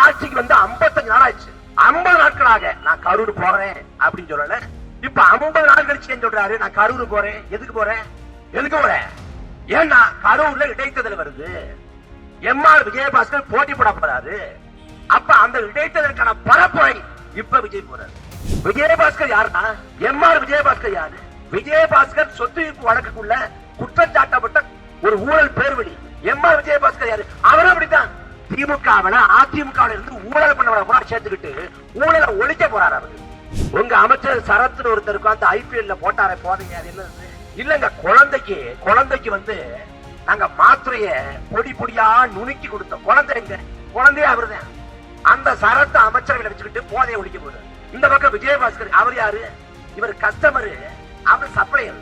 ஆட்சிக்கு வந்து 55 நாள் ஆயிடுச்சு. 50 நாட்களாக நான் கரூர் போறேன் அப்படின்னு சொல்லல. இப்ப 50 நாள் கழிச்சு ஏன் சொல்றாரு நான் கரூர் போறேன்? எதுக்கு போறேன்? ஏன்னா கரூர்ல இடைத்தேர்தல் வருது. எம்ஆர் விஜயபாஸ்கர் போட்டி போட போறாரு. அப்ப அந்த இடைத்தேர்தலுக்கான பரப்புரை இப்ப விஜய் போறாரு. விஜயபாஸ்கர் யாருன்னா எம்ஆர் விஜயபாஸ்கர் யாரு? விஜயபாஸ்கர் சொத்து வழக்குக்குள்ள குற்றச்சாட்டப்பட்ட ஒரு ஊழல் பேர்வழி. எம்ஆர் விஜயபாஸ்கர் யாரு? அவரும் அப்படித்தான் திமுகவில அதிமுகவில இருந்து ஊழல் பண்ணவன கூட சேர்த்துக்கிட்டு ஊழலை ஒழிக்க போறாரு அவரு. உங்க அமைச்சர் சரத்னு ஒருத்தருக்கு அந்த ஐபிஎல்ல போட்டாரே போதீங்க, அது என்னது? இல்லங்க, குழந்தைக்கு வந்து நாங்க மாத்திரைய பொடி பொடியா நுணுக்கி கொடுத்தோம். குழந்தைய அவருதான். அந்த சரத் அமைச்சரவையில வச்சுக்கிட்டு போதையை ஒழிக்க போறாரு. இந்த பக்கம் விஜயபாஸ்கர் அவர் யாரு? இவர் கஸ்டமர், அவர் சப்ளையர்.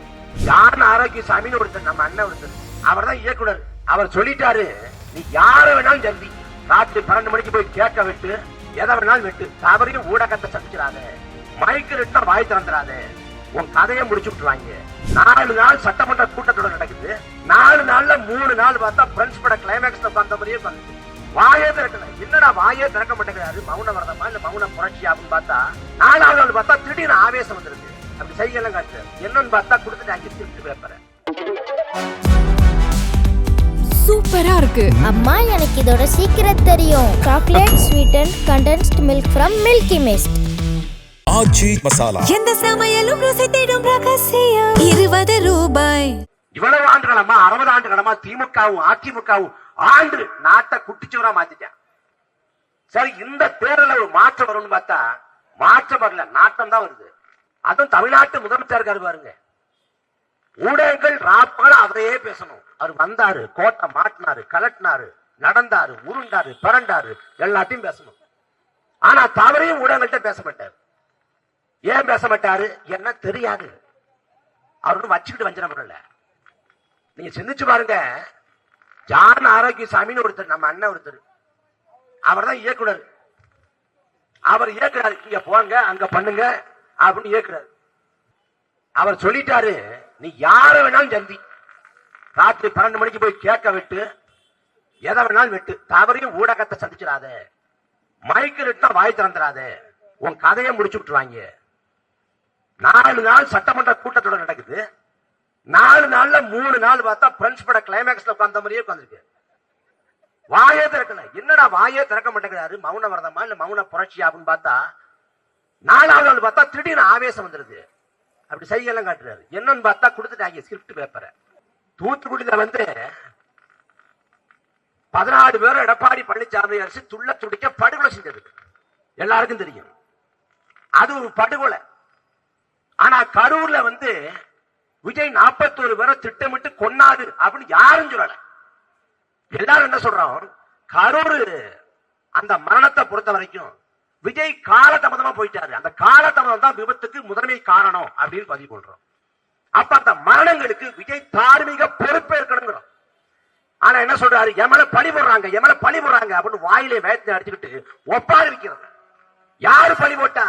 யாருன்னு ஆரோக்கியசாமின்னு ஒருத்தர், நம்ம அண்ணன் ஒருத்தர், அவர் தான் இயக்குனர். அவர் சொல்லிட்டாரு, நீ யார வேணாலும் ஜல்தி ராத்திரி 12 மணிக்கு போய் கேட்க விட்டு எதை வேணாலும் விட்டு தவறையும் ஊடகத்தை சந்திச்சிடாத, மைக்கு ரெட்டா வாய் திறந்துடாத, உன் கதையை முடிச்சு விட்டுருவாங்க. 4 நாள் சட்டமன்ற கூட்டத்தொடர் நடக்குது. 4 நாள்ல 3 நாள் பார்த்தா பிரெண்ட்ஸ் பட கிளைமேக்ஸ்ல பார்த்த மாதிரியே பார்த்து வாயே திறக்கல. என்னடா வாயே திறக்க மாட்டேங்கிறாரு, மௌன வரதமா இல்ல மௌன புரட்சி அப்படின்னு பார்த்தா 4வது நாள் பார்த்தா திடீர்னு ஆவேசம் வந்துருக்கு. அப்படி செய்யலாம் காட்டு என்னன்னு பார்த்தா கொடுத்துட்டு அங்கே திருப்பி பேப்பறேன். சூப்பரா இருக்கு அம்மா, எனக்கு இதோட சீக்கிரம் தெரியும். Chocolate sweetened condensed milk from Milky Mist. Aachi masala. எந்த சமையலும் ருசி தேடும் ரகசியம். 20 ரூபாய். இவ்வளவு ஆண்டுகளமா 60 ஆண்டுகளமா திமுகவும் அதிமுகவும் ஆண்டு நாட்டை குட்டிச்சுவரா மாத்திட்டான். சரி, இந்த தேர்தல ஒரு மாற்றம் வரும்னு பார்த்தா மாற்றம் வரல, நாட்டம் தான் வருது. அதுவும் தமிழ்நாட்டு முதலமைச்சர் இருக்காரு பாருங்க. ஊடகங்கள் ராப்பால அவரையே பேசணும். அவர் வந்தாரு, கோட்டை மாட்டினாரு, கலட்டினாரு, நடந்தாரு, உருண்டாரு, பிறண்டாரு, எல்லாத்தையும் பேசணும். ஆனா தவறையும் ஊடகங்கள்ட்ட பேச மாட்டாரு. ஏன் பேச மாட்டாரு? என்ன தெரியாது. அவரு வச்சுக்கிட்டு வஞ்சனம் பண்ணல. நீங்க சிந்திச்சு பாருங்க. ஜான் ஆரோக்கியசாமின்னு ஒருத்தர், நம்ம அண்ணன் ஒருத்தர், அவர் தான் இயக்குனர். அவர் இயக்குறாரு, இங்க போங்க அங்க பண்ணுங்க அப்படின்னு இயக்குறாரு. அவர் சொல்லிட்டாரு, நீ யார வேணாலும் ஜல்தி ராத்திரி 12 மணிக்கு போய் கேட்க விட்டு எதை வேணாலும் விட்டு தவறையும் ஊடகத்தை சந்திச்சிடாத, மைக்கு ரெட்டா வாய் திறந்துடாத, உன் கதையை முடிச்சு விட்டுருவாங்க. 4 நாள் சட்டமன்ற கூட்டத்தொடர் நடக்குது. 4 நாள்ல 3 நாள் பார்த்தா பிரெண்ட்ஸ் பட கிளைமேக்ஸ்ல உட்கார்ந்த மாதிரியே உட்கார்ந்துருக்கு. வாயே திறக்கல. என்னடா வாயே திறக்க மாட்டேங்கிறாரு, மௌன வரதமா இல்ல மௌன புரட்சி அப்படின்னு பார்த்தா 4வது நாள் பார்த்தா திடீர்னு ஆவேசம் வந்துருது. அப்படி செய்யலாம் காட்டுறாரு. என்னன்னு பார்த்தா கொடுத்துட்டாங்க ஸ்கிரிப்ட் பேப்பரை. தூத்துக்குடியில வந்து 14 பேரும் எடப்பாடி பழனிசாமி அரசு துள்ள துடிக்க படுகொலை செஞ்சது எல்லாருக்கும் தெரியும். அது ஒரு படுகொலை. ஆனா கரூர்ல வந்து விஜய் 41 பேரை திட்டமிட்டு கொன்னாரு அப்படின்னு யாரும் சொல்லல. எல்லாரும் என்ன சொல்றோம், கரூர் அந்த மரணத்தை பொறுத்த வரைக்கும் விஜய் காலதாமதமா போயிட்டாரு, அந்த காலதாமதம் தான் விபத்துக்கு முதன்மை காரணம் அப்படின்னு பதிவு பண்றோம். அப்ப அந்த மரணங்களுக்கு விஜய் தார்மீக பொறுப்பேற்கணும். ஆனா என்ன சொல்றாரு, எமல பழி போடுறாங்க அப்படின்னு வாயிலே வேகத்தை அடிச்சுக்கிட்டு ஒப்பாரி வைக்கிறது. யாரு பழி போட்டா?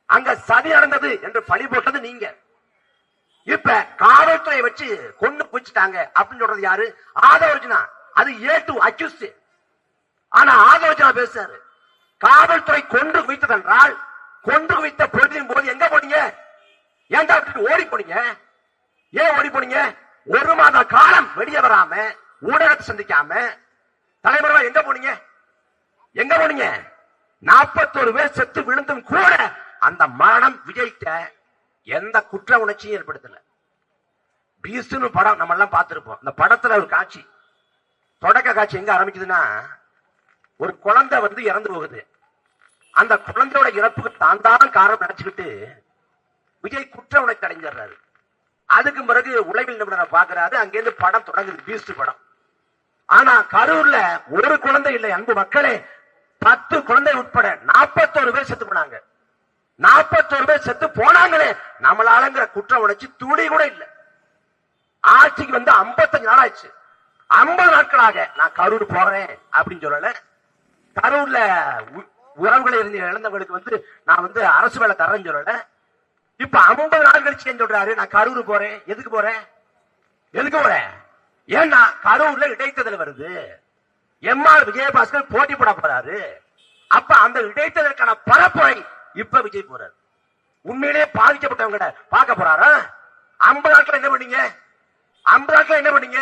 அங்க சதி நடந்தது என்று பழி போட்டது நீங்க. இப்ப காவல்துறையை வச்சு கொண்டு குவிச்சுட்டாங்க அப்படின்னு சொல்றது யாரு? ஆதவர்ஜுனா. அது A2 அக்யூஸ்ட். ஆனா ஆதவர்ஜுனா பேசுறாரு, காவல்துறை கொன்று குவித்தது என்றால் கொன்று குவித்த பொழுதின் போது எங்க போனீங்க? ஏன்டா ஓடி போனீங்க? ஏன் ஓடி போனீங்க? 1 மாத காலம் வெளியே வராம ஊடகத்தை சந்திக்காம தலைவரா எங்க போனீங்க? 41 பேர் செத்து விழுந்தும் கூட அந்த மரணம் விஜய்க்க எந்த குற்ற உணர்ச்சியும் ஏற்படுத்தல. பீஸ்ட்னு படம் நம்ம எல்லாம் பார்த்திருப்போம். அந்த படத்துல ஒரு காட்சி, தொடக்க காட்சி எங்க ஆரம்பிக்குதுன்னா, ஒரு குழந்தை வந்து இறந்து போகுது. அந்த குழந்தையோட இறப்புக்கு தான் காரணம் நினைச்சுக்கிட்டு விஜய் குற்ற உணர்ச்சி அடைஞ்சிடுறாரு. அதுக்கு பிறகு உளவில் நிபுணரை பாக்குறாரு. அங்கிருந்து படம் தொடங்குது, பீஸ்ட் படம். ஆனா கரூர்ல ஒரு குழந்தை இல்லை. அன்பு மக்களே, 10 குழந்தை உட்பட 41 பேர் செத்து போனாங்க. 41 பேர் செத்து போனாங்களே, நம்மளாலங்கிற குற்ற உணர்ச்சி துளி கூட இல்லை. ஆட்சிக்கு வந்து 55 நாள் ஆயிடுச்சு. 50 நாட்களாக நான் கரூர் போறேன் அப்படின்னு சொல்லல. கரூர்ல உறவுகளை இழந்தவங்களுக்கு வந்து நான் வந்து அரசு வேலை தரேன்னு சொல்லல. இப்ப 50 நாள் கழிச்சு ஏன் சொல்றாரு நான் கரூர் போறேன்? எதுக்கு போறேன்? ஏன்னா கரூர்ல இடைத்தேர்தல் வருது. எம்ஆர் விஜயபாஸ்கர் போட்டி போட போறாரு. அப்ப அந்த இடைத்தேர்தலுக்கான பரப்புரை இப்ப விஜய் போறாரு. உண்மையிலேயே பாதிக்கப்பட்டவங்க பார்க்க போறாரா? 50 நாட்கள் என்ன பண்ணீங்க? 50 நாட்கள் என்ன பண்ணீங்க?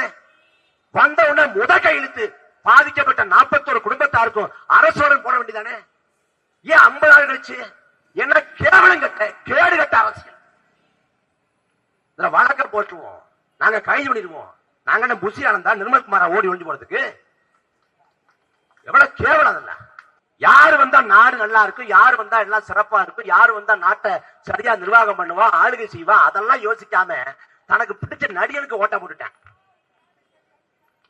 வந்த உடனே முத கையெழுத்து பாதிக்கப்பட்ட 41 குடும்பத்தாருக்கும் அரசுடன் போட வேண்டியதானே? ஏன் 50 நாள் கழிச்சு? என்ன கேவலம் கட்ட கேடு கட்ட அவசியம்? இதுல வழக்க போட்டுருவோம், நாங்க கைது பண்ணிடுவோம். நாங்க என்ன புஷி ஆனந்தா நிர்மல்குமாரா ஓடி ஒழிஞ்சு போறதுக்கு? எவ்வளவு கேவலம் அதெல்லாம். யாரு வந்தா நாடு நல்லா இருக்கும், யாரு வந்தா எல்லாம் சிறப்பா இருக்கும், யாரு வந்தா நாட்டை சரியா நிர்வாகம் பண்ணுவா, ஆளுகை செய்வா, அதெல்லாம் யோசிக்காம தனக்கு பிடிச்ச நடிகனுக்கு ஓட்ட போட்டுட்டேன்.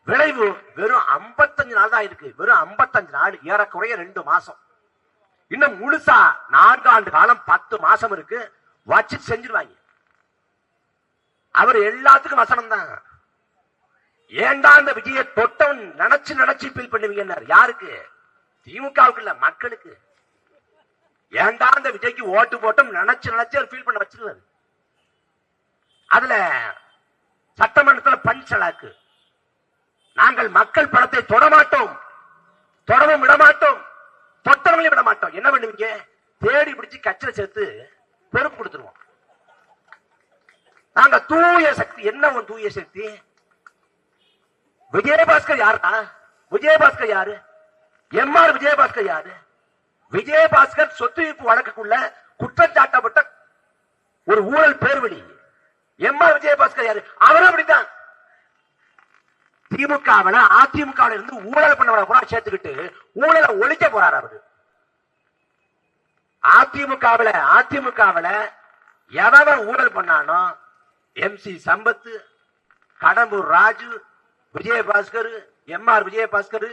விளைவு வெறும் 55 நாள் தான் இருக்கு. வெறும் 55 நாள், ஏறக்குறைய 2 மாசம். இன்னும் முழுசா 4 ஆண்டு காலம் 10 மாசம் இருக்கு. வச்சு செஞ்சிருவாங்க. அவர் எல்லாத்துக்கும் வசனம் தான். ஏண்டா இந்த விஜய தொட்டவன் நினைச்சு ஃபீல் பண்ணுவீங்க. யாருக்கு? திமுகவுக்கு இல்ல, மக்களுக்கு. ஏண்டா இந்த விஜய்க்கு ஓட்டு போட்டும் நினைச்சு ஃபீல் பண்ண வச்சிருக்காரு. அதுல சட்டமன்றத்தில் பஞ்சலாக்கு. நாங்கள் மக்கள் பணத்தை தொடமாட்டோம், தொடவும் விடமாட்டோம், தொட்டவங்களையும் விட மாட்டோம். என்ன பண்ணுவீங்க? தேடி பிடிச்சு கட்சியில சேர்த்து பொறுப்பு கொடுத்துருவோம். நாங்க தூய சக்தி. என்ன ஒரு தூய சக்தி? விஜயபாஸ்கர் யாரா? விஜயபாஸ்கர் யாரு? எம்ஆர் விஜயபாஸ்கர் யாரு? விஜயபாஸ்கர் சொத்து விப்பு வழக்குக்குள்ள குற்றச்சாட்டப்பட்ட ஒரு ஊழல் பேர்வழி. எம்ஆர் விஜயபாஸ்கர் யாரு? அவரும் அப்படித்தான். திமுகவில் அதிமுக இருந்து ஊழல் பண்ணவரை கூட சேர்த்துக்கிட்டு ஊழலை ஒழிக்க போறாரு அவரு. அதிமுகவில் எவன் ஊழல் பண்ணானோ, MC சம்பத், கடம்பூர் ராஜு, விஜயபாஸ்கர், எம்ஆர் விஜயபாஸ்கர்,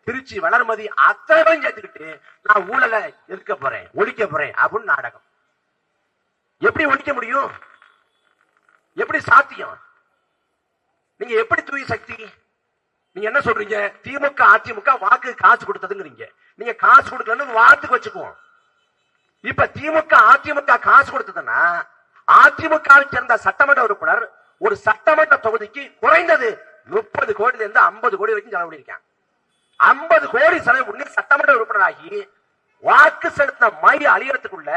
திருச்சி வளர்மதி, அத்தனை சேர்த்துக்கிட்டு நான் ஊழலை எதிர்க்க போறேன், ஒழிக்க போறேன் அப்படின்னு நாடகம். எப்படி ஒழிக்க முடியும்? எப்படி சாத்தியம்? நீங்க எப்படி தூய சக்தி? நீங்க என்ன சொல்றீங்க? திமுக அதிமுக வாக்கு காசு கொடுத்ததுங்கிறீங்க. நீங்க காசு கொடுக்கலன்னு வார்த்தைக்கு வச்சுக்குவோம். இப்ப திமுக அதிமுக காசு கொடுத்ததுன்னா அதிமுகவை சேர்ந்த சட்டமன்ற உறுப்பினர் ஒரு சட்டமன்ற தொகுதிக்கு குறைந்தது 30 கோடியில இருந்து 50 கோடி வரைக்கும் செலவு பண்ணிருக்காங்க. 50 கோடி செலவு பண்ணி சட்டமன்ற உறுப்பினராகி வாக்கு செலுத்தின மை அழியறதுக்குள்ள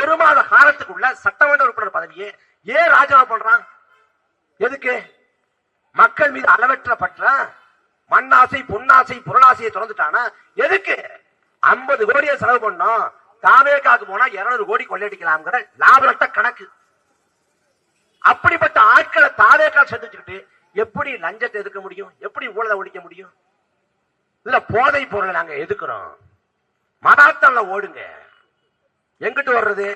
1 மாத காலத்துக்குள்ள சட்டமன்ற உறுப்பினர் பதவியை ஏன் ராஜினாமா பண்றான்? எதுக்கு? மக்கள் மீது அளவற்ற பற்ற மண்ணாசை பொன்னாசை பொருளாசையை திறந்துட்டானா எதுக்கு? 50 கோடியை செலவு பண்ணோம், தாவேகாக்கு போனா 200 கோடி கொள்ளையடிக்கலாம்ங்கிற லாபரட்ட கணக்கு. அப்படிப்பட்ட ஆட்களை தாவேகா சேர்த்துக்கிட்டு எப்படி லஞ்சத்தை எதிர்க்க முடியும்? எப்படி ஊழலை ஒழிக்க முடியும்? இதுல போதை பொருளை நாங்க எதுக்குறோம். மராத்தன்ல ஓடுங்க. எங்கிட்டு வர்றது?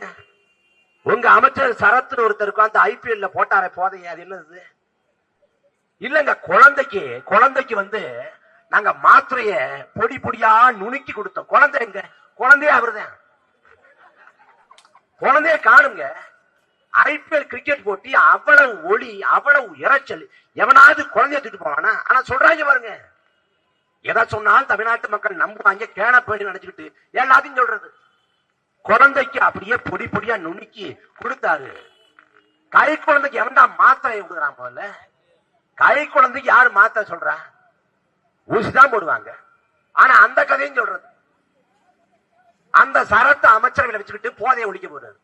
உங்க அமைச்சர் சரத்து ஒருத்தருக்கு அந்த IPL போட்டார போதைய, அது என்னது? இல்லங்க, குழந்தைக்கு வந்து நாங்க மாத்திரைய பொடி பொடியா நுணுக்கி கொடுத்தோம். குழந்தை எங்க? குழந்தைய அவருதான். குழந்தைய காணுங்க. IPL கிரிக்கெட் போட்டி அவ்வளவு ஒளி, அவ்வளவு இறைச்சல். எவனாவது குழந்தைய தூக்கிட்டு போவானா? ஆனா சொல்றாங்க பாருங்க, எதை சொன்னாலும் தமிழ்நாட்டு மக்கள் நம்புவாங்க, கேன பேடி நினைச்சுக்கிட்டு எல்லாத்தையும் சொல்றது. குழந்தைக்கு அப்படியே பொடி பொடியா நுணுக்கி கொடுத்தாரு. கை குழந்தைக்கு எவன்டா மாத்திரை கொடுக்குறான்? முதல்ல கை குழந்தைக்கு யாரு மாத்திரை சொல்றா? ஊசிதான் போடுவாங்க. ஆனா அந்த கதையும் சொல்றது. அந்த சரத்து அமைச்சர்களை வச்சுக்கிட்டு போதையை ஒழிக்க போறாரு.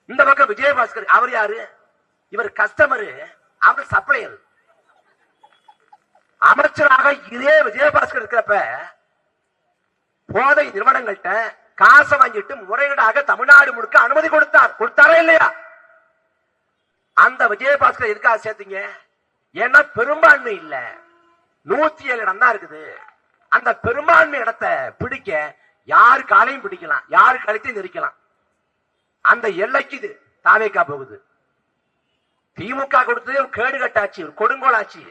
இந்த பக்கம் விஜயபாஸ்கர், அவர் யாரு? இவர் கஸ்டமரு, அவர் சப்ளையர். அமைச்சராக இதே விஜயபாஸ்கர் இருக்கிறப்ப போதை நிறுவனங்கள்ட்ட காசை வாங்கிட்டு முறையீடாக தமிழ்நாடு முழுக்க அனுமதி கொடுத்தாரா இல்லையா? அந்த விஜயபாஸ்கர் எதுக்காக சேர்த்தீங்க? ஏன்னா பெரும்பான்மை இல்ல, 107 இடம் தான் இருக்குது. அந்த பெரும்பான்மை இடத்தை பிடிக்க யாரு காலையும் பிடிக்கலாம், யாரு கழுத்தையும் நெரிக்கலாம். அந்த எல்லைக்கு இது தாவேகா போகுது. திமுக கொடுத்தது கேடு கட்டாச்சு, கொடுங்கோலாச்சு.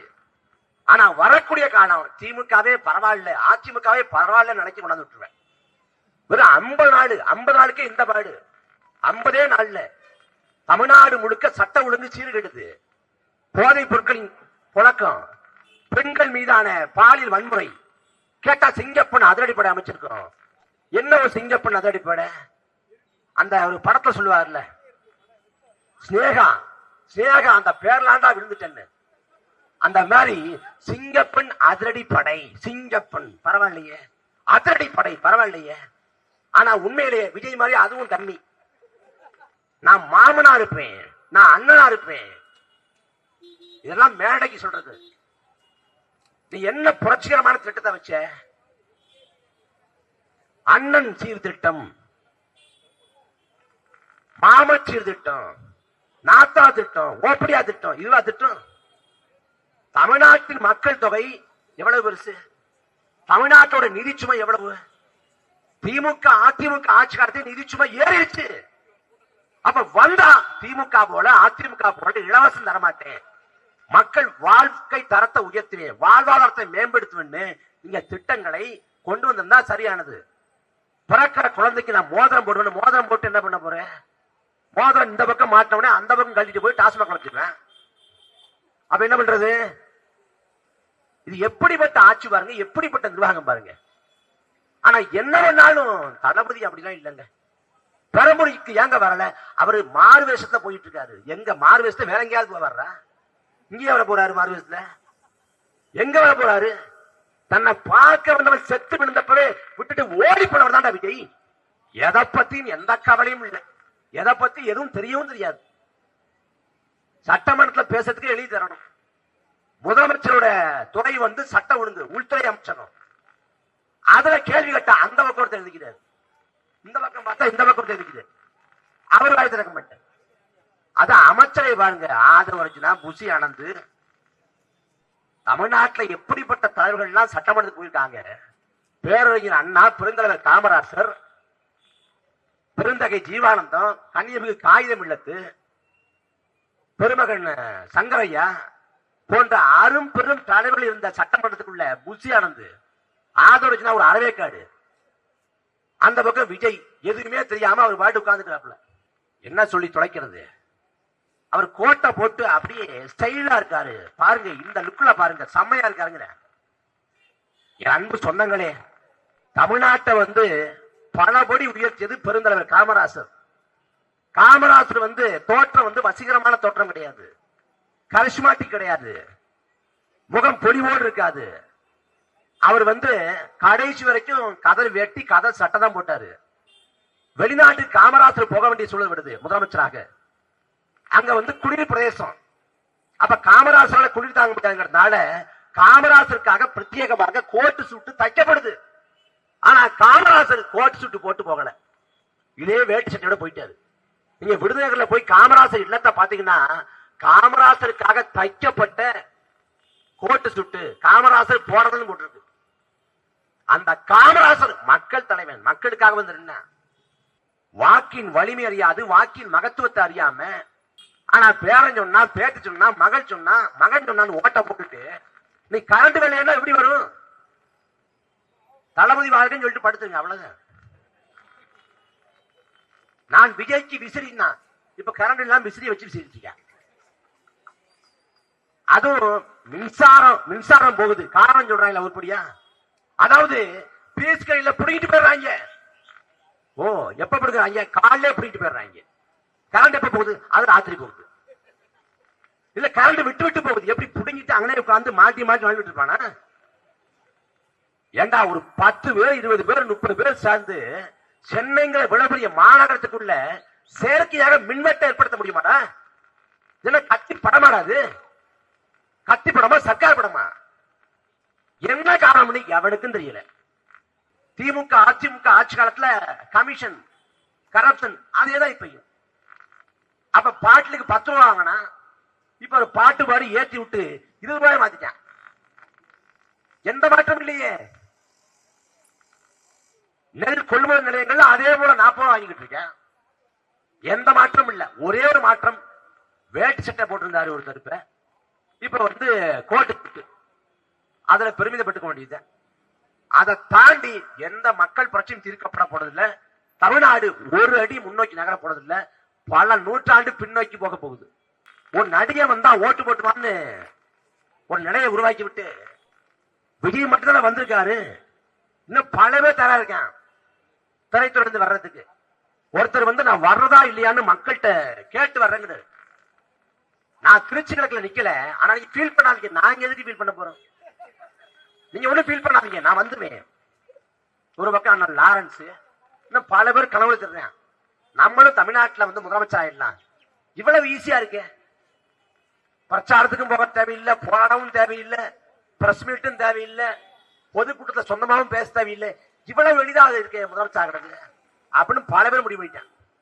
ஆனா வரக்கூடிய காலம் திமுகவே பரவாயில்ல, அதிமுகவே பரவாயில்ல நினைச்சு கொண்டாந்து விட்டுருவேன். வெறும் 50 நாளுக்கு இந்த பாடு. 50 நாள்ல தமிழ்நாடு முழுக்க சட்ட ஒழுங்கு சீர்கெடுது. போதைப் பொருட்களின் புழக்கம், பெண்கள் மீதான பாலியல் வன்முறை. கேட்டா சிங்கப்பன் அதிரடிப்படை அமைச்சிருக்கிறோம். என்ன ஒரு சிங்கப்பன் அதிரடிப்படை? அந்த ஒரு படத்தை சொல்லுவார்ல, ஸ்னேகா அந்த பேர்லாண்டா விழுந்துட்டேன்னு. அந்த மாதிரி சிங்கப்பெண் அதிரடி படை, சிங்கப்பெண் பரவாயில்லையே, அதிரடி படை பரவாயில்லையே. ஆனா உண்மையிலேயே விஜய் மாதிரி அதுவும் கம்மி. நான் மாமனா இருப்பேன், நான் அண்ணனா இருப்பேன், இதெல்லாம் மேடைக்கு சொல்றது. நீ என்ன புரட்சிகரமான திட்டத்தை வச்ச? அண்ணன் சீர்திட்டம், மாம சீர்திட்டம், நாத்தா திட்டம், ஓப்படியா திட்டம், இதுவா திட்டம்? தமிழ்நாட்டின் மக்கள் தொகை எவ்வளவு பெருசு? தமிழ்நாட்டோட நிதிச்சுமை எவ்வளவு? திமுக அதிமுக ஆட்சி காலத்தில் நிதிச்சுமை ஏறிடுச்சு. அப்ப வந்தா திமுக போல அதிமுக போல இலவசம் தரமாட்டேன், மக்கள் வாழ்க்கை தரத்தை உயர்த்துவேன், வாழ்வாதாரத்தை மேம்படுத்துவேன்னு நீங்க திட்டங்களை கொண்டு வந்திருந்தா சரியானது. பிறக்கிற குழந்தைக்கு நான் மோதிரம் போடுவேன், மோதிரம் போட்டு என்ன பண்ண போறேன்? மோதிரம் இந்த பக்கம் மாட்டினவுடனே அந்த பக்கம் கழட்டிட்டு போய் டாஸ்மாக் வச்சுக்குவேன். அப்ப என்ன பண்றது? இது எப்படிப்பட்ட ஆட்சி பாருங்க, எப்படிப்பட்ட நிர்வாகம் பாருங்க. ஆனா என்ன பண்ணாலும் தளபதி அப்படிலாம் இல்லைங்க. பெரம்புரிக்கு ஏங்க வரல? அவரு மாறு வேஷத்துல போயிட்டு இருக்காரு. எங்க மாறு வேஷத்தை வேற எங்கேயாவது வர்றா? இங்கே வர போறாரு மாறு வேஷத்துல? எங்க வர போறாரு? தன்னை பார்க்க வந்தவன் செத்து விழுந்தப்பவே விட்டுட்டு ஓடி போனவர் தான்டா விஜய். எதை பத்தியும் எந்த கவலையும் இல்லை, எதை பத்தி எதுவும் தெரியவும் தெரியாது. சட்டமன்றத்தில் பேசுறதுக்கு எழுதி தரணும். முதலமைச்சரோட துறை வந்து சட்ட ஒழுங்கு, உள்துறை அமைச்சரும். அதுல கேள்வி கேட்டா அந்த பக்கம் ஒருத்தர் எழுதிக்கிறார், இந்த பக்கம் பார்த்தா இந்த பக்கம் ஒருத்தர் எழுதிக்கிறார். அவர் வாய் திறக்க மாட்டார். அது அமைச்சரை பாருங்க, ஆதரவு அர்ஜுனா, புசி ஆனந்த், தமிழ்நாட்டில் எப்படிப்பட்ட தலைவர்கள் எல்லாம் சட்டமன்றத்துக்கு போயிருக்காங்க. பேரறிஞர் அண்ணா, பெருந்தலைவர் காமராசர், பெருந்தகை ஜீவானந்தம், கன்னியமிகு காகிதம் இல்லத்து, பெருமகன் சங்கரையா போன்ற அரும் பெரும் தலைவர்கள் இருந்த சட்டமன்றத்துக்குள்ள புசி ஆனந்த், ஆதரவு ஒரு அறவேக்காடு. அந்த பக்கம் விஜய் எதுவுமே தெரியாம அவர் பாட்டு உட்கார்ந்துக்கிறாப்புல. என்ன சொல்லி தொலைக்கிறது? அவர் கோட்டை போட்டு அப்படியே ஸ்டைலா இருக்காரு பாருங்க, இந்த லுக்ல பாருங்க, செம்மையா இருக்காருங்க. என் அன்பு சொந்தங்களே, தமிழ்நாட்டை வந்து பலபடி உயர்த்தியது பெருந்தலைவர் காமராசர். காமராசர் வந்து தோற்றம் வந்து வசீகரமான தோற்றம் கிடையாது, கரிஸ்மாட்டிக் கிடையாது, முகம் பொலிவோடு இருக்காது. அவர் வந்து கடைசி வரைக்கும் கதர் வெட்டி கதர் சட்டை தான் போட்டாரு. வெளிநாட்டுக்கு காமராசர் போக வேண்டிய சூழல் விடுது முதலமைச்சராக. அங்க வந்து குளிர் பிரதேசம். அப்ப காமராசரால குளிர் தாங்க முடியாதுங்கிறதுனால காமராசருக்காக பிரத்யேகமாக கோட்டு சூட்டு தைக்கப்படுது. ஆனா காமராசர் கோட்டு சூட்டு போட்டு போகல, இதே வேட்டு சட்டையோட போயிட்டாரு. நீங்க விருதுநகர்ல போய் காமராசர் இல்லத்தை பாத்தீங்கன்னா காமராசருக்காக தைக்கப்பட்ட கோட்டு சுட்டு காமராசர் போறதுன்னு போட்டிருக்கு. அந்த காமராசர் மக்கள் தலைவன், மக்களுக்காக வந்து என்ன, வாக்கின் வலிமை அறியாது, வாக்கின் மகத்துவத்தை அறியாம, ஆனா பேரன் சொன்னா, பேத்து சொன்னா, மகள் சொன்னா, மகன் சொன்னான்னு ஓட்ட போட்டுட்டு நீ கரண்ட் வேலையெல்லாம் எப்படி வரும்? தளபதி வாழ்க்கைன்னு சொல்லிட்டு படுத்துங்க, அவ்வளவுதான். நான் விஜய்க்கு விசிறினா இப்ப கரண்ட் எல்லாம் விசிறி வச்சு விசிறிச்சிக்க. அதுவும் மின்சாரம் போகுது. காரணம் சொல்றாங்க ஒருபடியா, அதாவது பீஸ் கையில பிடிக்கிட்டு போயிடுறாங்க. ஓ, எப்ப பிடிக்கிறாங்க? காலையில பிடிக்கிட்டு போயிடுறாங்க. கரண்ட் எப்ப போகுது? அது ராத்திரி போகுது. இல்ல கரண்ட் விட்டு விட்டு போகுது. எப்படி பிடிங்கிட்டு அங்கே உட்காந்து மாட்டி மாட்டி வாழ்ந்துட்டு இருப்பானா? ஏண்டா ஒரு 10 பேர் 20 பேர் 30 பேர் சேர்ந்து சென்னைங்கிற விளபெரிய மாநகரத்துக்குள்ள செயற்கையாக மின்வெட்டை ஏற்படுத்த முடியுமாடா? இதெல்லாம் கத்தி படமாடாது, கத்தி படமா சர்க்கார் படமா? என்ன காரணம் எவனுக்கும் தெரியல. திமுக அதிமுக ஆட்சி காலத்துல கமிஷன் கரப்ஷன் அதேதான் இப்பயும். அப்ப பாட்டுக்கு 10 ரூபாய் வாங்கினா இப்ப ஒரு பாட்டு பாடி ஏற்றி விட்டு 20 ரூபாய் மாத்திட்டான். எந்த மாற்றம் இல்லையே. நெல் கொள்முதல் நிலையங்கள் அதே போல 40 ரூபாய் வாங்கிட்டு இருக்கேன். எந்த மாற்றம் இல்ல. ஒரே ஒரு மாற்றம், வேட்டு சட்டை போட்டிருந்தாரு ஒரு தருப்ப, இப்ப வந்து கோட்டு, அதுல பெருமிதப்பட்டுக்க வேண்டியது. அதை தாண்டி எந்த மக்கள் பிரச்சனையும் தீர்க்கப்பட போறதில்லை. தமிழ்நாடு ஒரு அடி முன்னோக்கி நகர போறதில்லை, பல நூற்றாண்டு பின்னோக்கி போக போகுது. ஒரு நடிகை வந்தா ஓட்டு போட்டுவான்னு ஒரு நிலையை உருவாக்கி விட்டு விஜய் மட்டும்தான் வந்திருக்காரு. இன்னும் பல பேர் தயாரா இருக்கேன் திரைத்துறைந்து வர்றதுக்கு. ஒருத்தர் வந்து நான் வர்றதா இல்லையான்னு மக்கள்கிட்ட கேட்டு வர்றேங்கிறாரு. நான் திருச்சி கணக்குல நிக்கல. ஆனா நீங்க ஃபீல் பண்ணாதீங்க. நாங்க எதுக்கு ஃபீல் பண்ண போறோம்? நீங்க ஒண்ணும் ஃபீல் பண்ணாதீங்க, நான் வந்துவேன். ஒரு பக்கம் அண்ணன் லாரன்ஸ், இன்னும் பல பேர் கனவுல தெரிறேன். நம்மளும் தமிழ்நாட்டுல வந்து முதலமைச்சர் ஆயிடலாம். இவ்வளவு ஈஸியா இருக்கு. பிரச்சாரத்துக்கும் போக தேவையில்லை, போராடவும் தேவையில்லை, பிரஸ் மீட்டும் தேவையில்லை, பொதுக்கூட்டத்தை சொந்தமாகவும் பேச தேவையில்லை. இவ்வளவு எளிதாக இருக்கு முதலமைச்சர் ஆகிறது அப்படின்னு பல பேர் முடிவு பண்ணிட்டேன்.